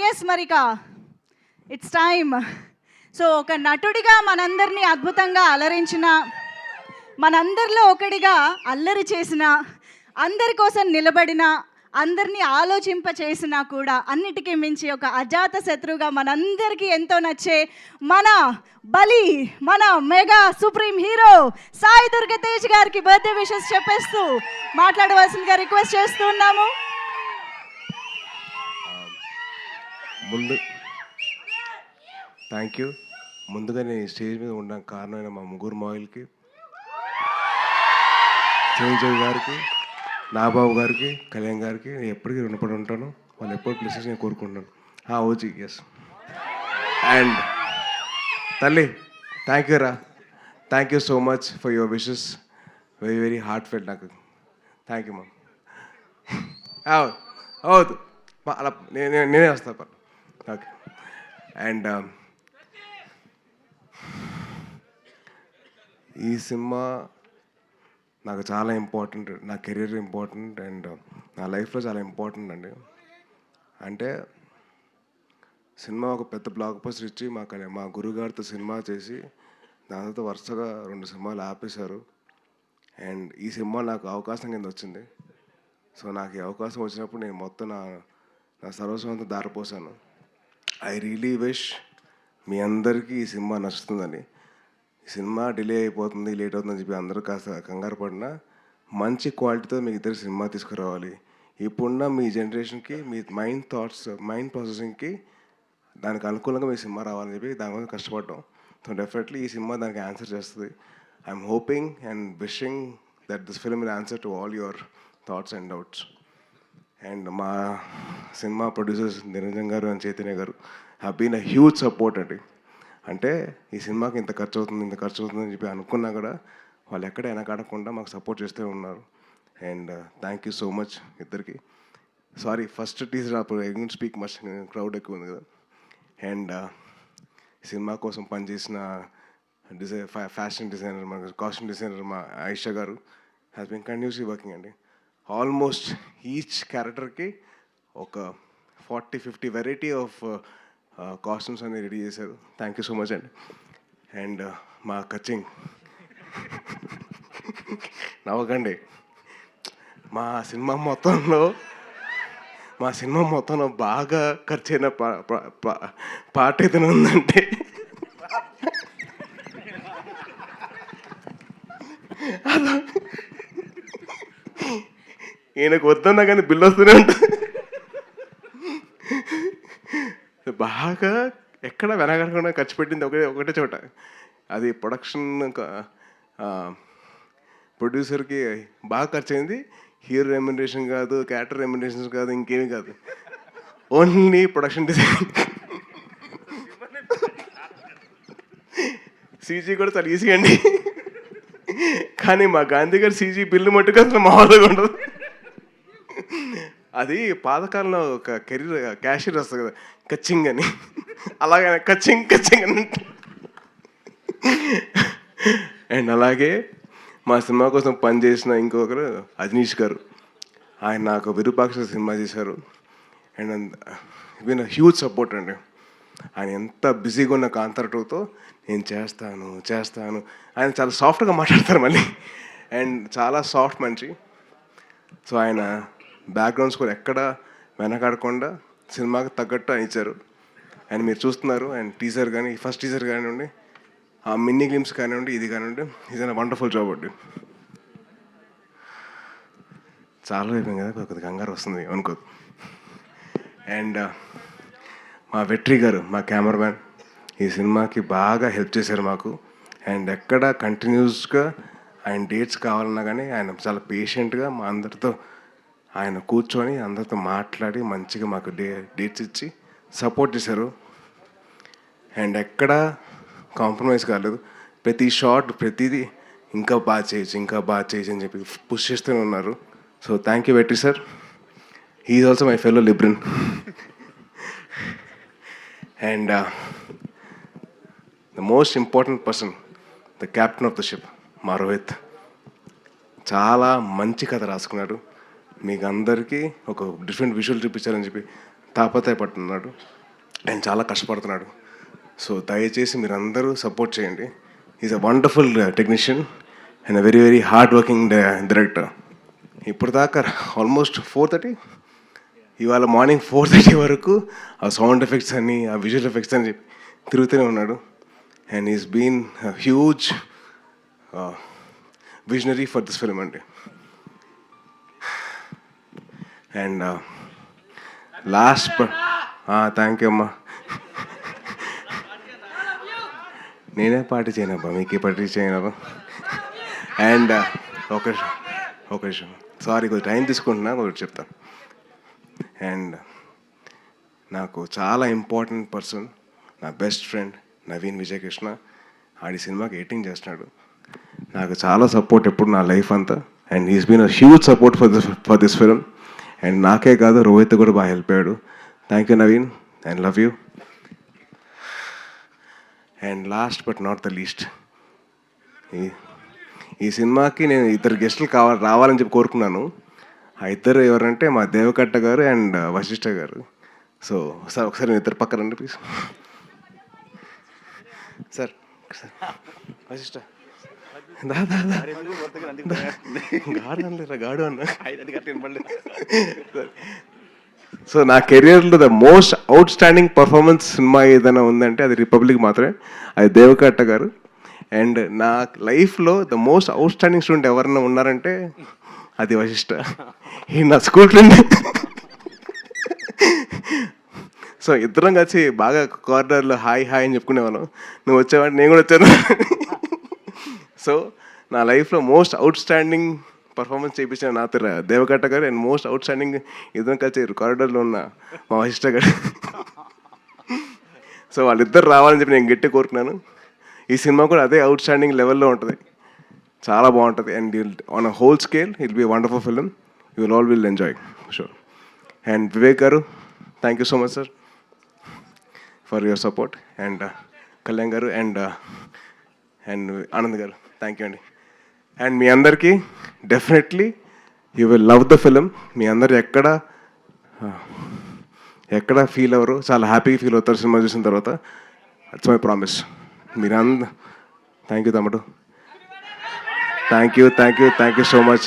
Yes మరిక it's time. So ఒక నటుడిగా మనందరినీ అద్భుతంగా అలరించిన, మనందరిలో ఒకడిగా అల్లరి చేసిన, అందరి కోసం నిలబడిన, అందరినీ ఆలోచింపచేసినా కూడా అన్నిటికీ మించి ఒక అజాత శత్రువుగా మనందరికీ ఎంతో నచ్చే మన బలి, మన mega supreme hero Sai Durga Tej గారికి బర్త్డే విషెస్ చెప్పేస్తూ మాట్లాడవలసిందిగా రిక్వెస్ట్ చేస్తున్నాము. Thank you. ముందుగా నేను స్టేజ్ మీద ఉండడానికి కారణమైన మా ముగ్గురు మాయిల్కి, చిరంజీవి గారికి, నాబాబు గారికి, కళ్యాణ్ గారికి నేను ఎప్పటికీ రుణపడి ఉంటాను. వాళ్ళు ఎప్పుడు ప్లేసెస్ నేను కోరుకుంటున్నాను. ఓజీ ఎస్. అండ్ తల్లి థ్యాంక్ యూ రా, thank you so much for your wishes. Very very heartfelt నాకు. Thank you ma'am. అవద్దు అలా నేనే వస్తాను. ఓకే. అండ్ ఈ సినిమా నాకు చాలా ఇంపార్టెంట్, నా కెరీర్ ఇంపార్టెంట్ అండ్ నా లైఫ్లో చాలా ఇంపార్టెంట్ అండి. అంటే సినిమా ఒక పెద్ద బ్లాక్ బస్టర్ ఇచ్చి మా గురుగారితో సినిమా చేసి దాని తర్వాత వరుసగా 2 సినిమాలు ఆపేశారు. అండ్ ఈ సినిమా నాకు అవకాశం కింద వచ్చింది. సో నాకు ఈ అవకాశం వచ్చినప్పుడు నేను మొత్తం నా సర్వస్వంతో దారిపోసాను. ఐ రియలీ విష్ మీ అందరికీ ఈ సినిమా నచ్చుతుందని. ఈ సినిమా డిలే అయిపోతుంది, లేట్ అవుతుందని చెప్పి అందరూ కాస్త కంగారు పడినా మంచి క్వాలిటీతో మీకు ఇద్దరు సినిమా తీసుకురావాలి. ఇప్పుడున్న మీ జనరేషన్కి, మీ మైండ్ ప్రాసెసింగ్కి దానికి అనుకూలంగా మీ సినిమా రావాలని చెప్పి దాని కోసం కష్టపడ్డాం. సో డెఫినెట్లీ ఈ సినిమా దానికి ఆన్సర్ చేస్తుంది. I'm hoping and wishing that this film will answer to all your thoughts and doubts. And మా సినిమా ప్రొడ్యూసర్స్ నిరంజన్ గారు అండ్ చైతన్య గారు have been a huge support అండి. అంటే ఈ సినిమాకి ఇంత ఖర్చు అవుతుందని చెప్పి అనుకున్నా కూడా వాళ్ళు ఎక్కడ వెనకాడకుండా మాకు సపోర్ట్ చేస్తూ ఉన్నారు. And thank you so much ఇద్దరికి. సారీ ఫస్ట్ టీజర్ అప్పుడు I don't speak much, crowd ఎక్కువ ఉంది కదా. అండ్ సినిమా కోసం పనిచేసిన ఫ్యాషన్ డిజైనర్, మా కాస్ట్యూమ్ డిజైనర్ మా ఆయిషా గారు హ్యాస్ బీన్ కంటిన్యూస్లీ వర్కింగ్ అండి. ఆల్మోస్ట్ ఈచ్ క్యారెక్టర్కి ఒక 40-50 వెరైటీ ఆఫ్ కాస్ట్యూమ్స్ అన్ని రెడీ చేశారు. థ్యాంక్ యూ సో మచ్ అండి. అండ్ మా కచింగ్ నవ్వకండి. మా సినిమా మొత్తంలో బాగా ఖర్చు అయిన పాట ఏదైనా ఉందంటే ఈయనకు వద్దన్నా కానీ బిల్లు వస్తూనే ఉంటుంది. బాగా ఎక్కడ వెనకడకుండా ఖర్చు పెట్టింది ఒకటే చోట. అది ప్రొడ్యూసర్కి బాగా ఖర్చు అయింది. హీరో రెమ్యునరేషన్ కాదు, క్యారెక్టర్ రెమ్యునరేషన్ కాదు, ఇంకేమీ కాదు, ఓన్లీ ప్రొడక్షన్ డిజైన్. సీజీ కూడా చాలా ఈజీ అండి. కానీ మా గాంధీ గారు సీజీ బిల్లు మట్టుకు అసలు మామూలుగా ఉండదు. అది పాతకాలంలో ఒక క్యాషియర్ వస్తుంది కదా, కచ్చింగ్ అని, అలాగే కచ్చింగ్ అని. అండ్ అలాగే మా సినిమా కోసం పనిచేసిన ఇంకొకరు అజనీష్ గారు, ఆయన నాకు విరూపాక్ష సినిమా చేశారు. అండ్ ఈవెన్ హ్యూజ్ సపోర్ట్ అండి. ఆయన ఎంత బిజీగా ఉన్న కాంతారటోతో నేను చేస్తాను. ఆయన చాలా సాఫ్ట్గా మాట్లాడతారు మళ్ళీ, అండ్ చాలా సాఫ్ట్ మనిషి. సో ఆయన బ్యాక్గ్రౌండ్ స్కోర్ ఎక్కడ వెనకాడకుండా సినిమాకి తగ్గట్టు ఆయన ఇచ్చారు. అండ్ మీరు చూస్తున్నారు. అండ్ టీజర్ కానీ, ఫస్ట్ టీజర్ కానివ్వండి, ఆ మిన్నీ గ్లిమ్స్ కానివ్వండి, ఇది కానివ్వండి, ఇది వండర్ఫుల్ జాబ్ అండి. చాలా అయిపోయింది కదా, కొద్దిగా కంగారు వస్తుంది అనుకోదు. అండ్ మా వెట్రి గారు, మా కెమెరామ్యాన్, ఈ సినిమాకి బాగా హెల్ప్ చేశారు మాకు. అండ్ ఎక్కడ కంటిన్యూస్గా ఆయన డేట్స్ కావాలన్నా కానీ ఆయన చాలా పేషెంట్గా మా అందరితో ఆయన కూర్చొని అందరితో మాట్లాడి మంచిగా మాకు డేట్స్ ఇచ్చి సపోర్ట్ చేశారు. అండ్ ఎక్కడ కాంప్రమైజ్ కాలేదు. ప్రతి షాట్, ప్రతిదీ ఇంకా బాగా చేయొచ్చు అని చెప్పి పుష్ చేస్తూనే ఉన్నారు. So thank you Vetri sir. He is also my fellow Libran. And the most important person, the captain of the ship, మా రోహిత్. చాలా మంచి కథ రాసుకున్నాడు. మీకు అందరికీ ఒక డిఫరెంట్ విజువల్ చూపించాలని చెప్పి తాపత్రయపడుతున్నాడు. అండ్ చాలా కష్టపడుతున్నాడు. సో దయచేసి మీరందరూ సపోర్ట్ చేయండి. Is a wonderful technician and a very very hard working director. ఇప్పుడు దాకా ఆల్మోస్ట్ 4:30, ఇవాళ మార్నింగ్ 4:30 వరకు ఆ సౌండ్ ఎఫెక్ట్స్ అని, ఆ విజువల్ ఎఫెక్ట్స్ అని చెప్పి తిరుగుతూనే ఉన్నాడు. And is been huge visionary for this film అండి. అండ్ లాస్ట్ థ్యాంక్ యూ అమ్మా. నేనే పార్టీ చేయనబ్బా, మీకే పార్టీ చేయనబ్బా. అండ్ ఒక విషయం, సారీ కొంచెం టైం తీసుకుంటున్నా, ఒకటి చెప్తాను. అండ్ నాకు చాలా ఇంపార్టెంట్ పర్సన్, నా బెస్ట్ ఫ్రెండ్ నవీన్ విజయకృష్ణ. ఆడి సినిమాకి ఎడిటింగ్ చేస్తున్నాడు. నాకు చాలా సపోర్ట్ ఎప్పుడు నా లైఫ్ అంతా. And he's been a huge support for this film. And నాకే కాదు, రోహిత్ కూడా బాగా హెల్ప్ అయ్యాడు. Thank you Naveen, and love you. And last but not the least, ఈ సినిమాకి నేను ఇద్దరు గెస్టులు రావాలని చెప్పి కోరుకున్నాను. ఆ ఇద్దరు ఎవరంటే మా దేవకట్ట గారు అండ్ వశిష్ఠ గారు. సో సార్ ఒకసారి నేను ఇద్దరు పక్కన రండి ప్లీజ్. సార్ వశిష్ఠ గాడు అన్న. సో నా కెరియర్లో the most out standing performance cinema ఏదైనా ఉందంటే అది రిపబ్లిక్ మాత్రమే, అది దేవకట్ట గారు. అండ్ నా లైఫ్లో the most out standing student ఎవరైనా ఉన్నారంటే అది వశిష్ఠ. ఈ నా స్కూల్ ఫ్రెండ్. సో ఇద్దరం కలిసి బాగా కార్నర్లో హాయ్ హాయ్ అని చెప్పుకునేవాళ్ళం. నువ్వు వచ్చావంటే నేను కూడా వచ్చాను. సో నా లైఫ్లో మోస్ట్ అవుట్ స్టాండింగ్ పర్ఫార్మెన్స్ చేయించిన నాతో దేవకట్ట గారు, అండ్ మోస్ట్ అవుట్ స్టాండింగ్ ఇద్దరం కలిసి కారిడార్లో ఉన్న మా వశిష్ఠ గారు. సో వాళ్ళిద్దరు రావాలని చెప్పి నేను గట్టి కోరుకున్నాను. ఈ సినిమా కూడా అదే అవుట్ స్టాండింగ్ లెవెల్లో ఉంటుంది, చాలా బాగుంటుంది. And on a whole scale it be wonderful film, you will all will enjoy sure. And Vivek garu, thank you so much sir for your support. And Kalyan garu and Anand garu, thank you అండి. And మీ అందరికీ definitely you will love the film. మీ అందరు ఎక్కడ feel అవ్వరు, చాలా హ్యాపీగా feel అవుతారు సినిమా చూసిన తర్వాత. It's my promise. మీరందరూ థ్యాంక్ యూ తమ్ముడు, thank you so much,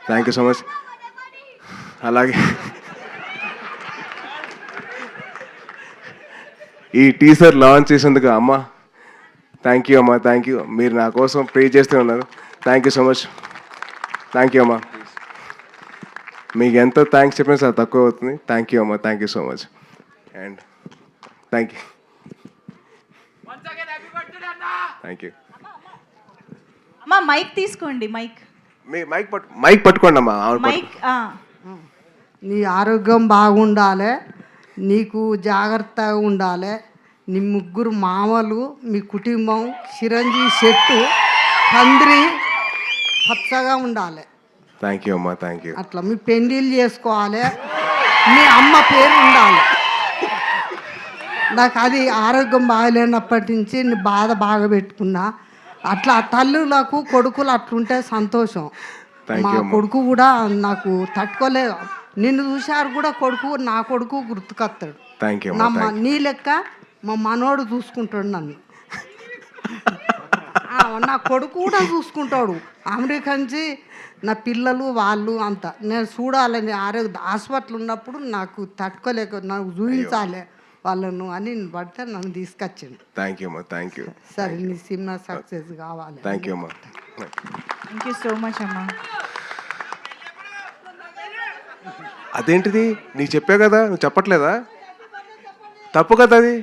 thank you so much. అలాగే ఈ టీజర్ లాంచ్ చేసేందుకు అమ్మ థ్యాంక్ యూ అమ్మా, థ్యాంక్ యూ. మీరు నా కోసం ప్రే చేస్తూ ఉన్నారు. Thank you so much, thank you అమ్మా. మీకు ఎంత థ్యాంక్స్ చెప్పినా చాలా తక్కువ అవుతుంది. థ్యాంక్ యూ అమ్మా, thank you so much. And thank you, thank you. అమ్మా మైక్ తీసుకోండి, మైక్ మైక్ పట్టుకోండి అమ్మా. మైక్. నీ ఆరోగ్యం బాగుండాలి, నీకు జాగ్రత్తగా ఉండాలి. నీ ముగ్గురు మామలు, మీ కుటుంబం చిరంజీవి చెట్టు తండ్రి పచ్చగా ఉండాలి. థ్యాంక్ యూ అమ్మా, థ్యాంక్ యూ. అట్లా మీ పెళ్ళిళ్ళు చేసుకోవాలి, మీ అమ్మ పేరు ఉండాలి. నాకు అది ఆరోగ్యం బాగలేనప్పటి నుంచి నీ బాధ బాగా పెట్టుకున్నా. అట్లా తల్లులకు కొడుకులు అట్లుంటే సంతోషం. మా కొడుకు కూడా నాకు తట్టుకోలేదు. నిన్ను చూశారు కూడా కొడుకు, నా కొడుకు గుర్తుకొస్తాడు. Thank you. నీ లెక్క మా మనోడు చూసుకుంటాడు నన్ను. నా కొడుకు కూడా చూసుకుంటాడు. అమెరికా నుంచి నా పిల్లలు వాళ్ళు అంతా నేను చూడాలని ఆరోగ్య హాస్పిటల్ ఉన్నప్పుడు నాకు తట్టుకోలేక నాకు చూపించాలి వాళ్ళను అని పడితే నన్ను తీసుకొచ్చిండు. థ్యాంక్ యూ అమ్మా, థ్యాంక్ యూ. సరే నీ సినిమా సక్సెస్ కావాలి. థ్యాంక్ యూ అమ్మా, థ్యాంక్ యూ సో మచ్ అమ్మా. అదేంటిది నీకు చెప్పా కదా, నువ్వు చెప్పట్లేదా? తప్పు కదా అది,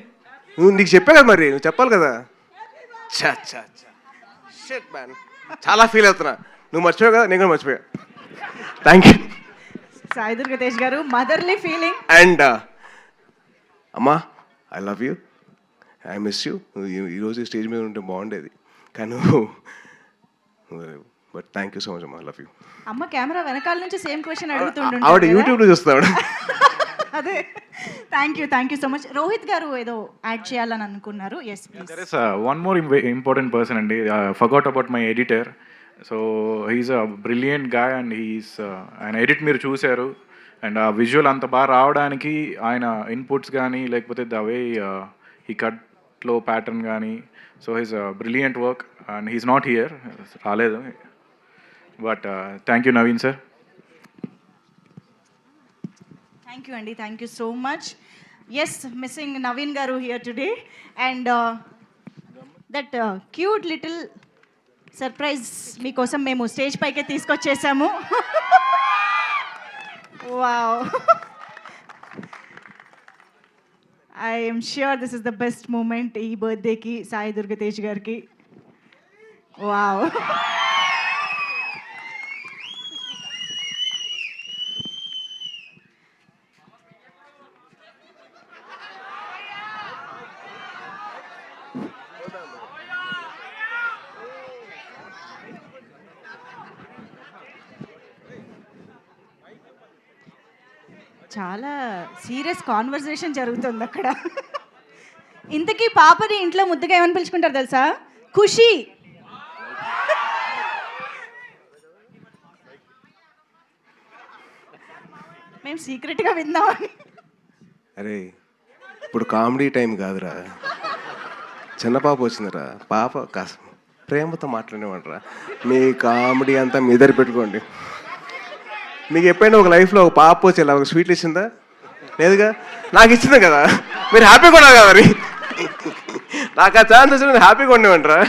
నీకు చెప్పా కదా, మరి నువ్వు చెప్పాలి కదా. షిట్ మ్యాన్, చాలా ఫీల్ అవుతున్నా. నువ్వు మర్చిపోయావు కదా, నేను కూడా మర్చిపోయా. థ్యాంక్ యూ సాయి దుర్గా తేజ్ గారు. Motherly feeling. అండ్ అమ్మా, I love you, I miss you. ఈరోజు స్టేజ్ మీద ఉంటే బాగుండేది కానీ but thank you so much అమ్మా, ఐ లవ్ యూ. అమ్మ కెమెరా వెనకాల నుంచి సేమ్ క్వశ్చన్ అడుగుతుండే. ఆవిడ యూట్యూబ్లో చూస్తాడు. అదే. Thank you so much. Rohit గారు ఏదో యాడ్ చేయాలని అనుకున్నారు. Yes please. There is one more important person అండి. Forgot about my editor. So he's a brilliant guy and ఆయన ఎడిట్ మీరు చూశారు. అండ్ ఆ విజువల్ అంత బాగా రావడానికి ఆయన ఇన్పుట్స్ కానీ లేకపోతే ద వే ఈ కట్లో ప్యాటర్న్ కానీ so he's brilliant work and he's not here రాలేదు but thank you Naveen sir. Thank you అండి, thank you so much. Yes, missing Naveen garu here today and that cute little surprise మీకోసం మేము stage పైకే తీసుకొచ్చేసాము. Wow, I'm sure this is the best moment ఈ బర్త్డేకి సాయి దుర్గతేజ్ గారికి. Wow, చాలా సీరియస్ కాన్వర్సేషన్ జరుగుతుంది అక్కడ. ఇంతకీ పాపని ఇంట్లో ముద్దుగా ఏమని పిలుచుకుంటారు తెలుసా? ఖుషి. మేము సీక్రెట్గా విందామని. అరే ఇప్పుడు కామెడీ టైం కాదురా, చిన్న పాప వచ్చిందిరా, పాప కాస్త ప్రేమతో మాట్లాడేమంటారా. మీ కామెడీ అంతా మీ దగ్గర పెట్టుకోండి. మీకు ఎప్పుడైనా ఒక లైఫ్లో ఒక పాప వచ్చి ఇలా ఒక స్వీట్లు ఇచ్చిందా? లేదుగా. నాకు ఇచ్చింది కదా, మీరు హ్యాపీగా ఉన్నారు కదా. మరి నాకు ఆ ఛాన్స్ వచ్చిన హ్యాపీగా ఉండేవంటారా.